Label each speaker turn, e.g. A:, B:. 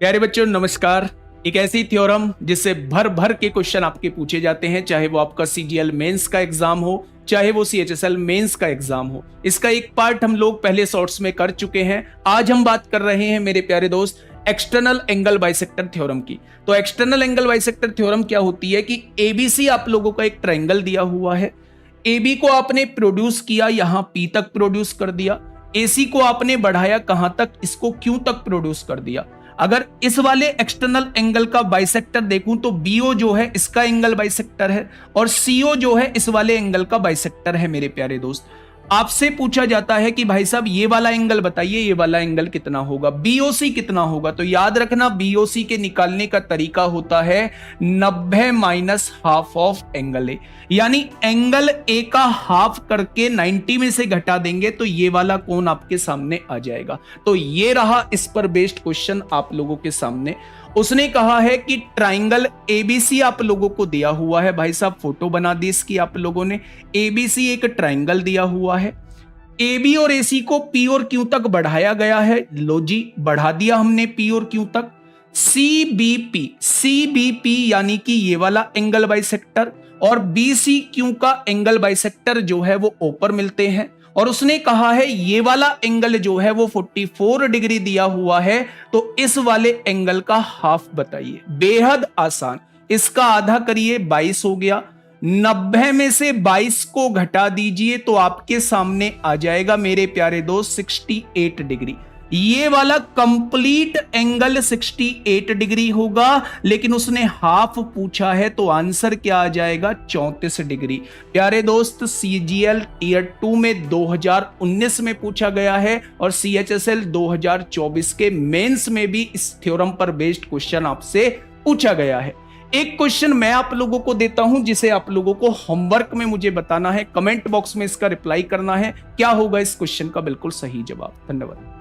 A: प्यारे बच्चों नमस्कार। एक ऐसी थ्योरम जिससे भर भर के क्वेश्चन आपके पूछे जाते हैं, चाहे वो आपका सीजीएल मेंस का एग्जाम हो, चाहे वो सीएचएसएल मेंस का एग्जाम हो। इसका एक पार्ट हम लोग पहले शॉर्ट्स में कर चुके हैं। आज हम बात कर रहे हैं मेरे प्यारे दोस्त एक्सटर्नल एंगल बाइसेक्टर थ्योरम की। तो एक्सटर्नल एंगल बाइसेक्टर थ्योरम क्या होती है कि एबीसी आप लोगों का एक ट्रायंगल दिया हुआ है। AB को आपने प्रोड्यूस किया, यहां P तक प्रोड्यूस कर दिया। AC को आपने बढ़ाया कहां तक, इसको Q तक प्रोड्यूस कर दिया। अगर इस वाले एक्सटर्नल एंगल का बाइसेक्टर देखूं तो BO जो है इसका एंगल बाइसेक्टर है और CO जो है इस वाले एंगल का बाइसेक्टर है। मेरे प्यारे दोस्त, आपसे पूछा जाता है कि भाई साहब ये वाला एंगल बताइए, ये वाला एंगल कितना होगा, BOC कितना होगा। तो याद रखना BOC के निकालने का तरीका होता है 90 minus half of angle A, यानी एंगल ए का हाफ करके 90 में से घटा देंगे तो ये वाला कोण आपके सामने आ जाएगा। तो ये रहा इस पर बेस्ड क्वेश्चन आप लोगों के सामने। उसने कहा है कि ट्राइंगल एबीसी आप लोगों को दिया हुआ है। भाई साहब फोटो बना दी इसकी आप लोगों ने। एबीसी एक ट्राइंगल दिया हुआ है। AB और AC को P और Q तक बढ़ाया गया है। लो जी, बढ़ा दिया हमने P और Q तक। CBP यानी कि ये वाला एंगल बाइसेक्टर और BCQ का एंगल बाइसेक्टर जो है वो ऊपर मिलते हैं। और उसने कहा है ये वाला एंगल जो है वो 44 डिग्री दिया हुआ है, तो इस वाले एंगल का हाफ बताइए। बेहद आसान, इसका आधा करिए 22 हो गया। 90 में से 22 को घटा दीजिए तो आपके सामने आ जाएगा मेरे प्यारे दोस्त 68 डिग्री। ये वाला कंप्लीट एंगल 68 डिग्री होगा, लेकिन उसने हाफ पूछा है तो आंसर क्या आ जाएगा 34 डिग्री। प्यारे दोस्त, सीजीएल टीयर 2 में 2019 में पूछा गया है और सीएचएसएल 2024 के मेंस में भी इस थ्योरम पर बेस्ड क्वेश्चन आपसे पूछा गया है। एक क्वेश्चन मैं आप लोगों को देता हूं जिसे आप लोगों को होमवर्क में मुझे बताना है, कमेंट बॉक्स में इसका रिप्लाई करना है। क्या होगा इस क्वेश्चन का बिल्कुल सही जवाब। धन्यवाद।